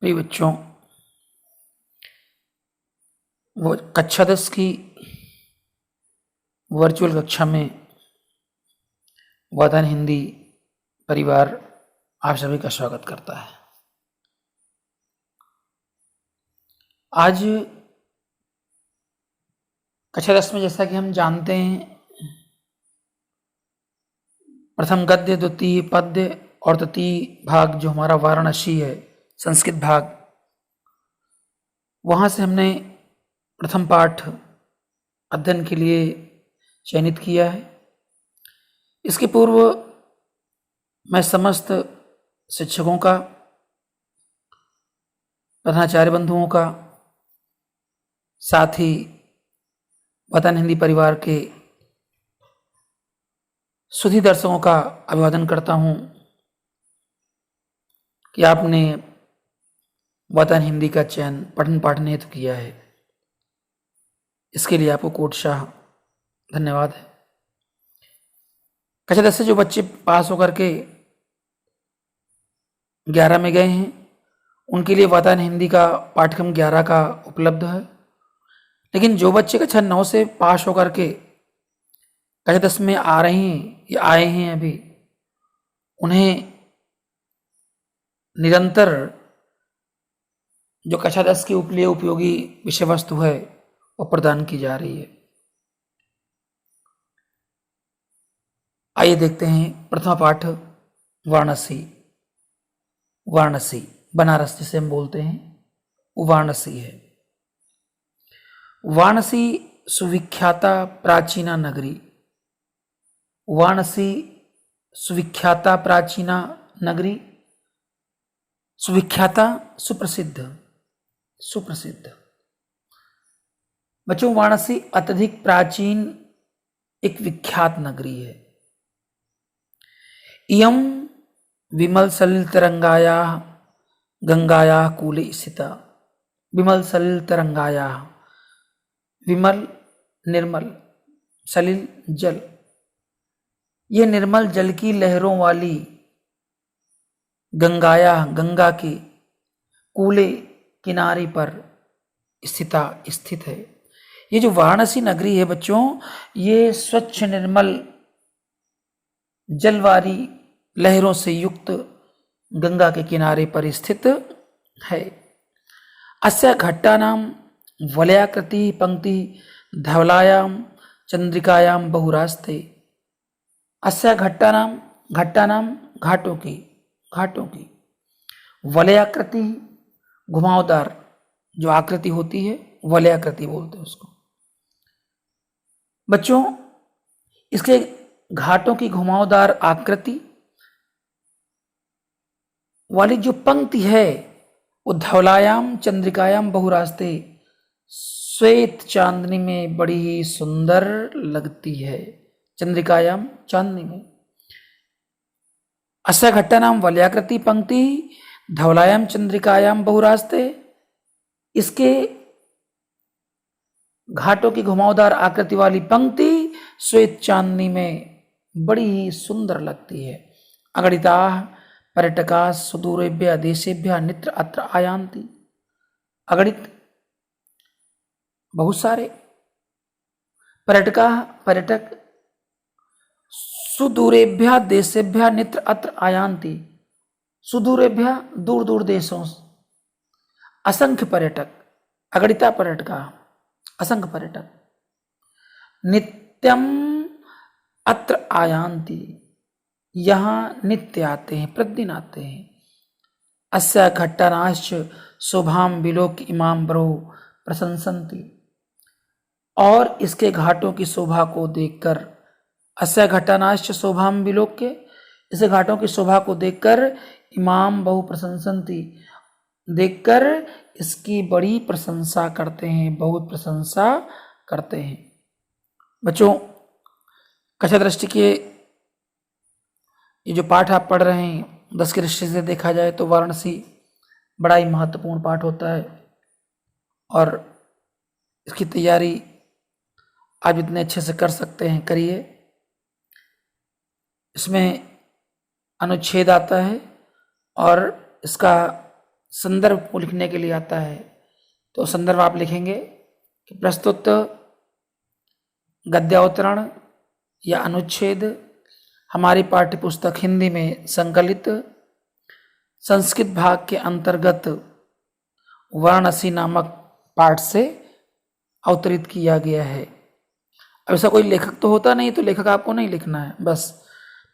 प्रिय बच्चों, वो कक्षा 10 की वर्चुअल कक्षा में वातान हिंदी परिवार आप सभी का स्वागत करता है। आज कक्षा 10 में जैसा कि हम जानते हैं, प्रथम गद्य, द्वितीय पद्य और तृतीय भाग जो हमारा वाराणसी है, संस्कृत भाग, वहाँ से हमने प्रथम पाठ अध्ययन के लिए चयनित किया है। इसके पूर्व मैं समस्त शिक्षकों का, प्रधानाचार्य बंधुओं का, साथ ही वातान हिंदी परिवार के सुधी दर्शकों का अभिवादन करता हूँ कि आपने वातान हिंदी का चयन पठन पाठन हेतु किया है। इसके लिए आपको कोटशाह धन्यवाद है। कक्षा 10 से जो बच्चे पास होकर के 11 में गए हैं, उनके लिए वातान हिंदी का पाठ्यक्रम 11 का उपलब्ध है। लेकिन जो बच्चे कक्षा 9 से पास होकर के कक्षा 10 में आ रहे हैं या आए हैं अभी, उन्हें निरंतर जो कक्षा 10 के लिए उपयोगी विषय वस्तु है वो प्रदान की जा रही है। आइए देखते हैं प्रथम पाठ वाराणसी। वाराणसी बनारस जिसे हम बोलते हैं, वो वाराणसी है। वाराणसी सुविख्याता प्राचीना नगरी। वाराणसी सुविख्याता प्राचीना नगरी। सुविख्याता सुप्रसिद्ध, सुप्रसिद्ध। बच्चों, वाराणसी अत्यधिक प्राचीन एक विख्यात नगरी है। इयं विमल सलिल तरंगाया गंगाया कूले स्थिता। विमल सलिल तरंगाया, विमल निर्मल, सलिल जल, ये निर्मल जल की लहरों वाली गंगाया, गंगा के कूले किनारे पर स्थित है। ये जो वाराणसी नगरी है बच्चों, ये स्वच्छ निर्मल जलवारी लहरों से युक्त गंगा के किनारे पर स्थित है। अस्य घट्टानां वलयाकृति पंक्ति धवलायां चंद्रिकायां बहुरास्ते। अस्य घट्टानां घाटों की वलयाकृति, घुमावदार जो आकृति होती है, वलयाकृति बोलते हैं उसको। बच्चों, इसके घाटों की घुमावदार आकृति वाली जो पंक्ति है, वो धवलायाम चंद्रिकायाम बहुरास्ते, श्वेत चांदनी में बड़ी ही सुंदर लगती है। चंद्रिकायाम, चांदनी में। अस्य घट्टानाम वलयाकृति पंक्ति धवलायाम चंद्रिकायाम बहुरास्ते, इसके घाटों की घुमावदार आकृति वाली पंक्ति श्वेत चांदनी में बड़ी ही सुंदर लगती है। अगणिता पर्यटका सुदूरेभ्य देशेभ्य नित्र अत्र आयान्ति। अगणित बहुत सारे पर्यटक सुदूरेभ्य देशेभ्य नित्र अत्र आयान्ति। सुदूरेभ्य दूर दूर देशों, असंख्य पर्यटक, अगणिता पर्यटका, असंख्य पर्यटक, नित्यम अत्र आयान्ति, यहाँ नित्य आते हैं, प्रतिदिन आते हैं। अस्य घट्टानाश्च शोभाम विलोक्य इमाम बरो प्रशंसन्ति। और इसके घाटों की शोभा को देखकर, अस्य घट्टानाश्च शोभाम विलोक्य, इसे घाटों की शोभा को देखकर इमाम बहु प्रशंसन्ति, देखकर इसकी बड़ी प्रशंसा करते हैं, बहुत प्रशंसा करते हैं। बच्चों, कक्षा दृष्टि के ये जो पाठ आप पढ़ रहे हैं, 10 की दृष्टि से देखा जाए तो वाराणसी बड़ा ही महत्वपूर्ण पाठ होता है। और इसकी तैयारी आप इतने अच्छे से कर सकते हैं, करिए। इसमें अनुच्छेद आता है और इसका संदर्भ को लिखने के लिए आता है, तो संदर्भ आप लिखेंगे कि प्रस्तुत गद्यावतरण या अनुच्छेद हमारी पाठ्यपुस्तक हिंदी में संकलित संस्कृत भाग के अंतर्गत वाराणसी नामक पाठ से अवतरित किया गया है। अब ऐसा कोई लेखक तो होता नहीं, तो लेखक आपको नहीं लिखना है, बस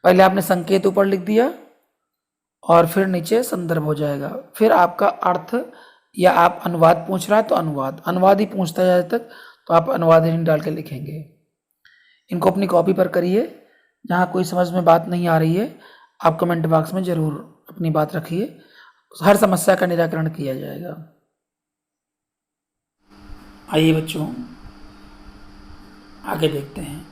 पहले आपने संकेत ऊपर लिख दिया और फिर नीचे संदर्भ हो जाएगा। फिर आपका अर्थ या आप अनुवाद पूछ रहा है तो अनुवाद ही पूछता है जब तक, तो आप अनुवाद ही डाल के लिखेंगे। इनको अपनी कॉपी पर करिए। जहाँ कोई समझ में बात नहीं आ रही है आप कमेंट बॉक्स में जरूर अपनी बात रखिए, हर समस्या का निराकरण किया जाएगा। आइए बच्चों आगे देखते हैं।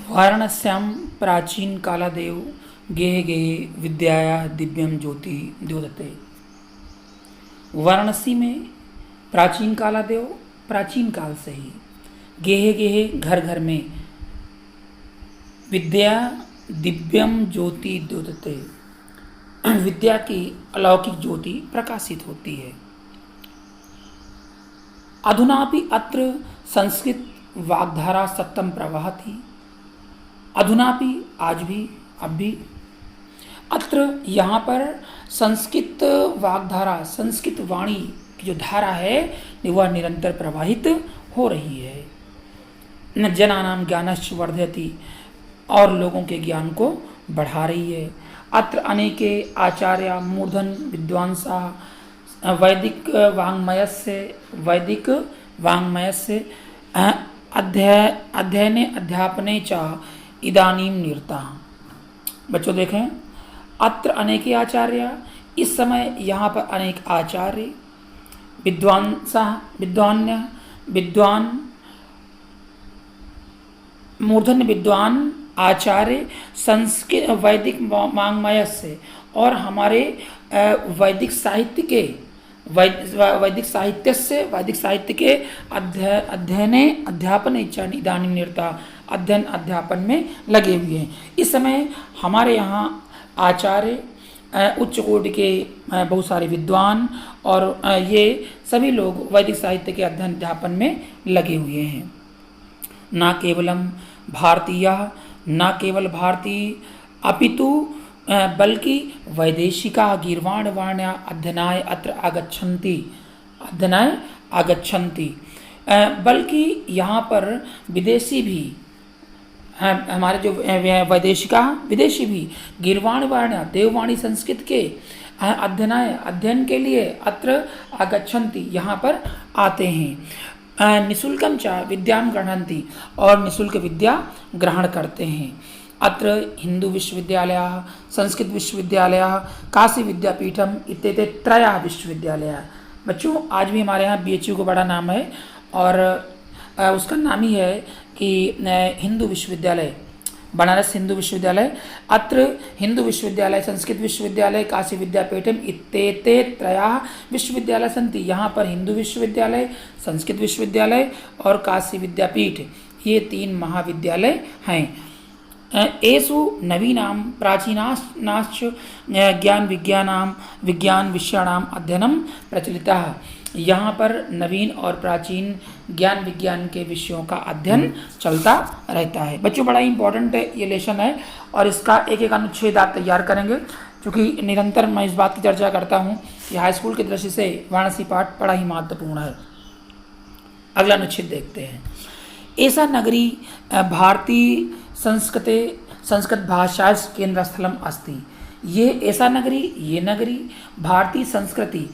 वाराणस्याम प्राचीन कालादेव गेह गेहे विद्याया दिव्यम ज्योति द्योतते। वाराणसी में प्राचीन कालादेव प्राचीन काल से ही, गेहे गेहे घर घर में, विद्या दिव्यम ज्योति द्योतते, विद्या की अलौकिक ज्योति प्रकाशित होती है। अधुनापि अत्र संस्कृत वाग्धारा सत्यम प्रवहति। अधुनापि आज भी, अब भी, अत्र यहाँ पर संस्कृत वाग्धारा, संस्कृत वाणी की जो धारा है वह निरंतर प्रवाहित हो रही है। न जनानाम ज्ञानश्च वर्धयति, और लोगों के ज्ञान को बढ़ा रही है। अत्र अनेके आचार्य मूर्धन विद्वांसा वैदिक वाङ्मयस्य अध्ययने अध्यापने च इदानीं निरता। बच्चों देखें, अत्र अनेके आचार्य, इस समय यहाँ पर अनेक आचार्य, विद्वान मूर्धन्य विद्वान आचार्य, संस्कृत वैदिक वाङ्मय से, और हमारे वैदिक साहित्य के वैदिक साहित्य के अध्यापन इदानीं निरता, अध्ययन अध्यापन में लगे हुए हैं। इस समय हमारे यहाँ आचार्य, उच्च कोटि के बहुत सारे विद्वान और ये सभी लोग वैदिक साहित्य के अध्ययन अध्यापन में लगे हुए हैं। न केवलम भारतीय, न केवल भारतीय, अपितु बल्कि वैदेशिका गीर्वाणवाण्या अध्ययनाय अत्र आगच्छन्ति, बल्कि यहाँ पर विदेशी भी, हमारे जो विदेशी भी गीर्वाणवाण्या देववाणी संस्कृत के अध्ययन के लिए अत्र आगच्छन्ति, यहाँ पर आते हैं। निःशुल्कं च विद्यां गृह्णन्ति, और निःशुल्क विद्या ग्रहण करते हैं। अत्र हिंदू विश्वविद्यालयः, संस्कृत विश्वविद्यालयः, काशी विद्यापीठम इत्यादि त्रयः विश्वविद्यालयः। बच्चों आज भी हमारे यहाँ बीएचयू को बड़ा नाम है, और उसका नाम ही है कि हिंदू विश्वविद्यालय, बनारस हिंदू विश्वविद्यालय। अत्र हिंदू विश्वविद्यालय, संस्कृत विश्वविद्यालय, काशी विद्यापीठम इत्यादि त्रयः विश्वविद्यालय सन्ति। यहाँ पर हिंदू विश्वविद्यालय, संस्कृत विश्वविद्यालय और काशी विद्यापीठ, ये 3 महाविद्यालय हैं। एषु नवीनां प्राचीनाश्च विज्ञान विषयाणाम अध्ययनम प्रचलितः। यहाँ पर नवीन और प्राचीन ज्ञान विज्ञान के विषयों का अध्ययन चलता रहता है। बच्चों बड़ा इंपॉर्टेंट ये लेसन है, और इसका एक एक अनुच्छेद आप तैयार करेंगे, क्योंकि निरंतर मैं इस बात की चर्चा करता हूँ कि हाई स्कूल की दृष्टि से वाराणसी पाठ बड़ा ही महत्वपूर्ण है। अगला अनुच्छेद देखते हैं। ऐसा नगरी भारतीय संस्कृत भाषा केंद्र स्थलम अस्ति। ये ऐसा नगरी, ये नगरी भारतीय संस्कृति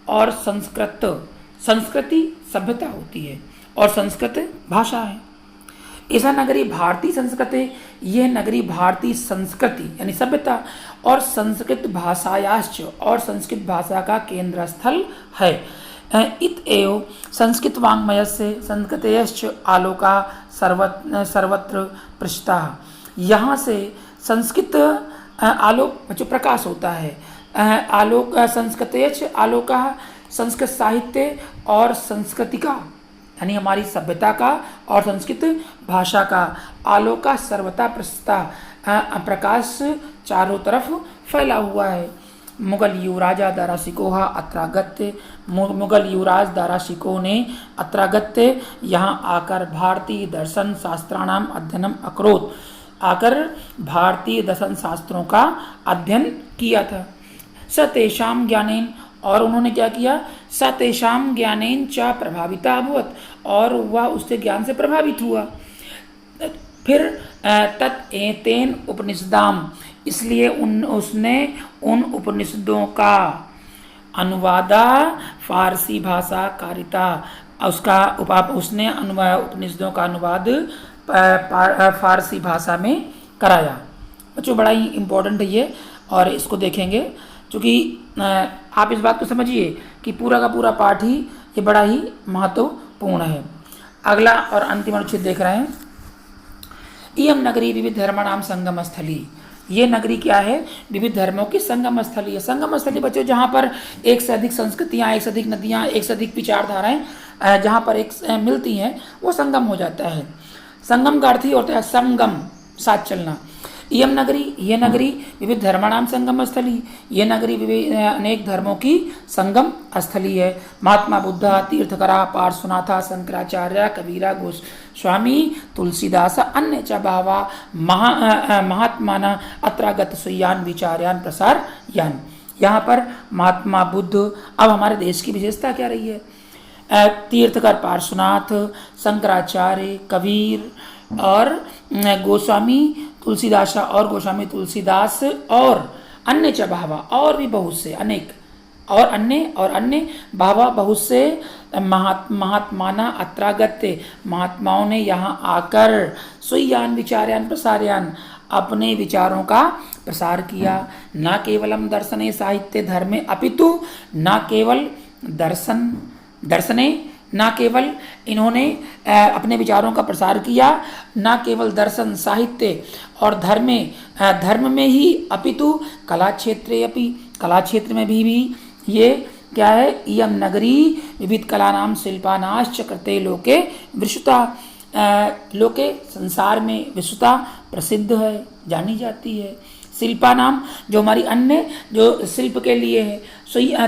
और संस्कृति सभ्यता होती है, और संस्कृत भाषा है। ऐसा नगरी भारतीय संस्कृति, यह नगरी भारतीय संस्कृति यानी सभ्यता और संस्कृत भाषायाश्च, और संस्कृत भाषा का केंद्र स्थल है। इत एव संस्कृत वाङ्मयस्य संस्कृतयश्च आलोका सर्वत्र प्रसृतः। यहाँ से संस्कृत आलोक जो प्रकाश होता है, आलोक संस्कृतयश्च आलोका, संस्कृत साहित्य और संस्कृति का यानी हमारी सभ्यता का और संस्कृत भाषा का आलोका सर्वथा प्रसता प्रकाश चारों तरफ फैला हुआ है। मुगल युवराजा दाराशिकोहा अत्रागत्य, मुगल युवराज दाराशिको ने अत्रागत्य यहाँ आकर भारतीय दर्शन शास्त्राणाम अध्ययनम अकरोत, आकर भारतीय दर्शन शास्त्रों का अध्ययन किया था। स तेषाम ज्ञानेन, और उन्होंने क्या किया, स तेषाम ज्ञानेन च प्रभाविता अभवत, और वह उसके ज्ञान से प्रभावित हुआ। फिर तत् एतेन उपनिषदाम, इसलिए उसने उन उपनिषदों का अनुवादा फारसी भाषा कारिता, उसने उपनिषदों का अनुवाद फारसी भाषा में कराया। बच्चों बड़ा ही इम्पोर्टेंट है ये, और इसको देखेंगे क्योंकि आप इस बात को समझिए कि पूरा का पूरा पाठ ही ये बड़ा ही महत्वपूर्ण है। अगला और अंतिम अनुच्छेद देख रहे हैं, इयम नगरी विविध धर्माणाम संगम स्थली। ये नगरी क्या है, विविध धर्मों की संगम स्थली है। संगम स्थली बच्चों जहाँ पर एक से अधिक संस्कृतियाँ, एक से अधिक नदियाँ, एक से अधिक विचारधाराएं जहाँ पर एक मिलती हैं वो संगम हो जाता है। संगम का अर्थ ही होता है संगम, साथ चलना। इयम नगरी, ये नगरी विविध धर्माणाम संगम स्थली, ये नगरी अनेक धर्मों की संगम स्थली है। महात्मा बुद्धा, तीर्थकरा, पार्श्वनाथा, शंकराचार्य, कबीरा, गोस्वामी, तुलसीदास, अन्य च बहवा महात्माना अत्रागत सुयान विचार्यान प्रसार यान। यहाँ पर महात्मा बुद्ध, अब हमारे देश की विशेषता क्या रही है, तीर्थकर पार्श्वनाथ, शंकराचार्य, कबीर और गोस्वामी तुलसीदास और गोस्वामी तुलसीदास और अन्य च बहवा, और भी बहुत से अनेक और अन्य बहवा बहुत से महात्माना अत्रागत्य, महात्माओं ने यहाँ आकर सुयान विचार्यान प्रसार्यान, अपने विचारों का प्रसार किया। न केवलम दर्शने साहित्य धर्मे अपितु, न केवल दर्शने न केवल इन्होंने अपने विचारों का प्रसार किया, न केवल दर्शन साहित्य और धर्म में ही अपितु कला क्षेत्रे अपि, कला क्षेत्र में भी ये क्या है, इयम नगरी विविध कलानाम शिल्पानाश्च कृते लोके विश्रुता, लोके संसार में विश्रुता प्रसिद्ध है, जानी जाती है। शिल्पा नाम जो हमारी अन्य जो शिल्प के लिए है।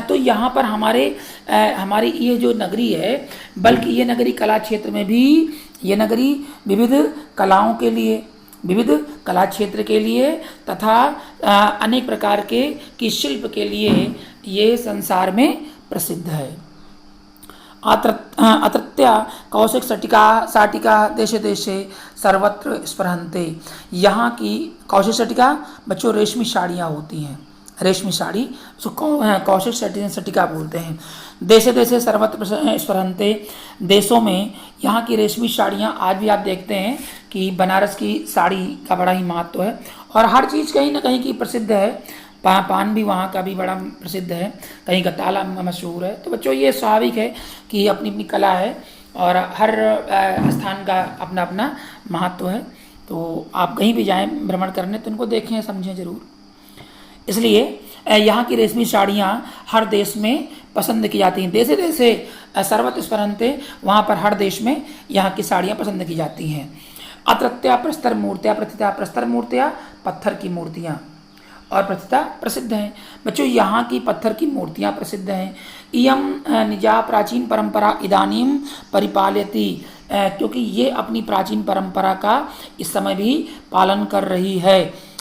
तो यहाँ पर हमारी ये जो नगरी है, बल्कि ये नगरी कला क्षेत्र में भी, ये नगरी विविध कलाओं के लिए, विविध कला क्षेत्र के लिए तथा अनेक प्रकार के शिल्प के लिए ये संसार में प्रसिद्ध है। अत्रत्या कौशिक साटिका देशे देशे सर्वत्र स्पृहन्ते, यहाँ की कौशिक साटिका बच्चों रेशमी साड़ियाँ होती हैं, रेशमी साड़ी उसको कौशिक साटिका बोलते हैं। देशे देशे सर्वत्र स्पृहन्ते, देशों में यहाँ की रेशमी साड़ियाँ आज भी आप देखते हैं कि बनारस की साड़ी का बड़ा ही महत्व है, और हर चीज़ कहीं ना कहीं की प्रसिद्ध है। पान भी वहाँ का भी बड़ा प्रसिद्ध है, कहीं का ताला मशहूर है। तो बच्चों ये स्वाभाविक है कि अपनी अपनी कला है और हर स्थान का अपना अपना महत्व है। तो आप कहीं भी जाएं भ्रमण करने तो उनको देखें, समझें जरूर। इसलिए यहाँ की रेशमी साड़ियाँ हर देश में पसंद की जाती हैं। देशे देशे सर्वत्र स्पृहन्ते, वहाँ पर हर देश में यहाँ की साड़ियाँ पसंद की जाती हैं। अत्रत्या प्रस्तर मूर्तियाँ प्रथिता, प्रस्तर मूर्तियाँ पत्थर की मूर्तियाँ और प्रथिता प्रसिद्ध हैं। बच्चों यहाँ की पत्थर की मूर्तियाँ प्रसिद्ध हैं। इयम निजा प्राचीन परंपरा इदानीम परिपालयति, क्योंकि ये अपनी प्राचीन परंपरा का इस समय भी पालन कर रही है।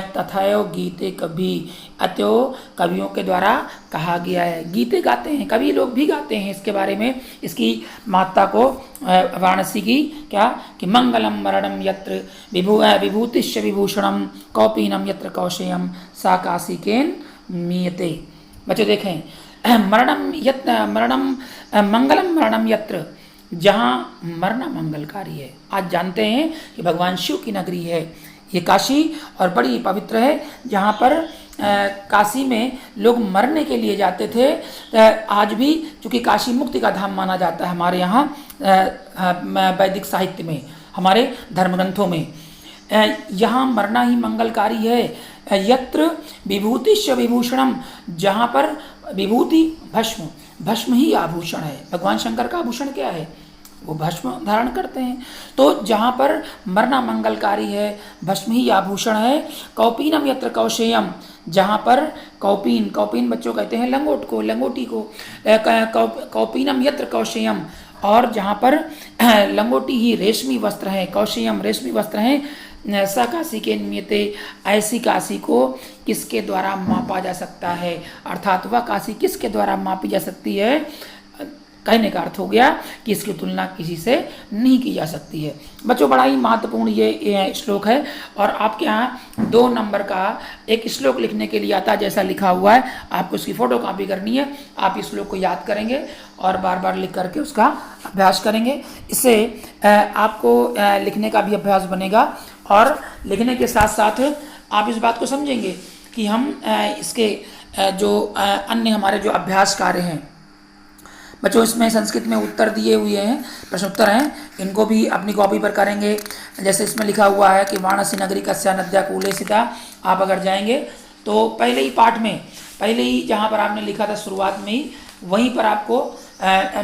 तथैव गीते कवि, अतो कवियों के द्वारा कहा गया है। गीते गाते हैं, कवि लोग भी गाते हैं इसके बारे में, इसकी महत्ता को। वाराणसी की क्या कि मंगलम मरणम यत्र विभूतिश्च विभूषणम कौपीनम यत्र कौशेयम सा काशिकेन मीयते। बच्चों देखें, मरणम मंगलम मरणम यत्र, जहाँ मरना मंगलकारी है। आज जानते हैं कि भगवान शिव की नगरी है ये काशी, और बड़ी पवित्र है, जहाँ पर काशी में लोग मरने के लिए जाते थे। आज भी चूँकि काशी मुक्ति का धाम माना जाता है हमारे यहाँ वैदिक साहित्य में, हमारे धर्म ग्रंथों में, यहाँ मरना ही मंगलकारी है। यत्र विभूतिश्च विभूषणम, जहाँ पर विभूति भस्म ही आभूषण है। भगवान शंकर का आभूषण क्या है? वो भस्म धारण करते हैं। तो जहाँ पर मरना मंगलकारी है, भस्म ही आभूषण है। कौपीनम यत्र कौशेयम, जहाँ पर कौपीन, कौपीन बच्चों कहते हैं लंगोट को, लंगोटी को। कौपीनम यत्र कौशेयम, और जहाँ पर लंगोटी ही रेशमी वस्त्र है, कौशेयम रेशमी वस्त्र हैं। स काशी के नियते, ऐसी काशी को किसके द्वारा मापा जा सकता है, अर्थात वह काशी किसके द्वारा मापी जा सकती है। कहने का अर्थ हो गया कि इसकी तुलना किसी से नहीं की जा सकती है। बच्चों बड़ा ही महत्वपूर्ण ये श्लोक है, और आपके यहाँ 2 नंबर का एक श्लोक लिखने के लिए आता है, जैसा लिखा हुआ है आपको उसकी फ़ोटो कॉपी करनी है। आप इस श्लोक को याद करेंगे और बार बार लिख करके उसका अभ्यास करेंगे। इससे आपको लिखने का भी अभ्यास बनेगा, और लिखने के साथ साथ आप इस बात को समझेंगे कि हम इसके जो अन्य हमारे जो अभ्यास कार्य हैं बच्चों, इसमें संस्कृत में उत्तर दिए हुए हैं, प्रश्न उत्तर हैं, इनको भी अपनी कॉपी पर करेंगे। जैसे इसमें लिखा हुआ है कि वाराणसी नगरी कस्या नद्या कूले स्थिता, आप अगर जाएंगे तो पहले ही पाठ में, पहले ही जहाँ पर आपने लिखा था शुरुआत में ही, वहीं पर आपको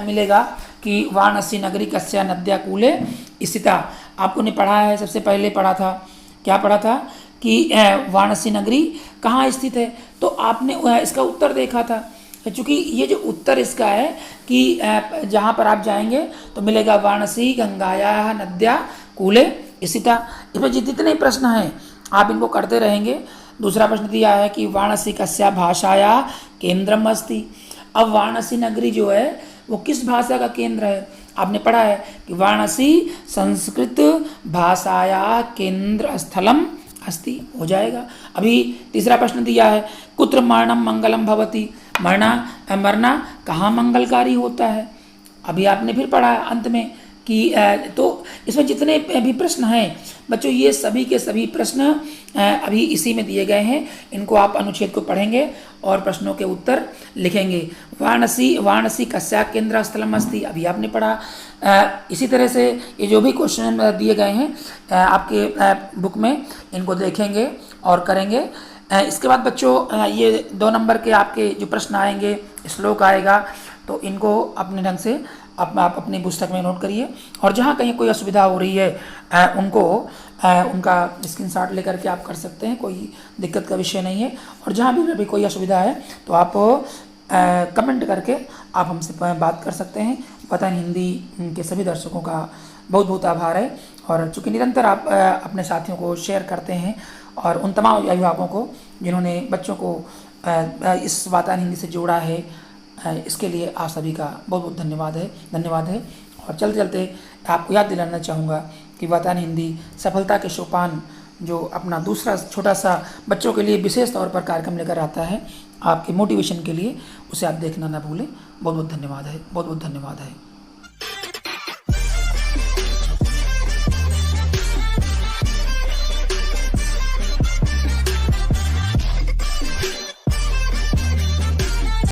मिलेगा कि वाराणसी नगरी कस्या नद्या कूले स्थिता। आपको ने पढ़ा है, सबसे पहले पढ़ा था, क्या पढ़ा था कि वाराणसी नगरी कहाँ स्थित है, तो आपने इसका उत्तर देखा था। चूँकि ये जो उत्तर इसका है कि जहाँ पर आप जाएंगे तो मिलेगा वाराणसी गंगाया नद्या कूले स्थिता। इसमें जितने प्रश्न हैं आप इनको करते रहेंगे। दूसरा प्रश्न दिया है कि वाराणसी कस्या भाषाया केंद्रम अस्ति। अब वाराणसी नगरी जो है वो किस भाषा का केंद्र है, आपने पढ़ा है कि वाराणसी संस्कृत भाषाया केंद्र स्थलम अस्ति, हो जाएगा। अभी तीसरा प्रश्न दिया है कुत्र मरणम मंगलम भवति, मरना कहाँ मंगलकारी होता है। अभी आपने फिर पढ़ा अंत में कि तो इसमें जितने भी प्रश्न हैं बच्चों, ये सभी के सभी प्रश्न अभी इसी में दिए गए हैं। इनको आप अनुच्छेद को पढ़ेंगे और प्रश्नों के उत्तर लिखेंगे। वाराणसी कस्या केंद्र स्थलम अस्ति, अभी आपने पढ़ा। इसी तरह से ये जो भी क्वेश्चन दिए गए हैं आपके बुक में, इनको देखेंगे और करेंगे। इसके बाद बच्चों ये 2 नंबर के आपके जो प्रश्न आएंगे, श्लोक आएगा, तो इनको अपने ढंग से आप अपनी पुस्तक में नोट करिए, और जहाँ कहीं कोई असुविधा हो रही है उनको उनका स्क्रीनशॉट लेकर के आप कर सकते हैं, कोई दिक्कत का विषय नहीं है। और जहाँ भी कोई असुविधा है तो आप कमेंट करके आप हमसे बात कर सकते हैं। वतन हिंदी के सभी दर्शकों का बहुत बहुत आभार है, और चूँकि निरंतर आप अपने साथियों को शेयर करते हैं, और उन तमाम अभिभावकों को जिन्होंने बच्चों को इस वातान हिंदी से जोड़ा है, इसके लिए आप सभी का बहुत बहुत धन्यवाद है। और चलते चलते आपको याद दिलाना चाहूँगा कि वातान हिंदी सफलता के सोपान जो अपना दूसरा छोटा सा बच्चों के लिए विशेष तौर पर कार्यक्रम लेकर आता है आपके मोटिवेशन के लिए, उसे आप देखना ना भूलें। बहुत बहुत धन्यवाद है।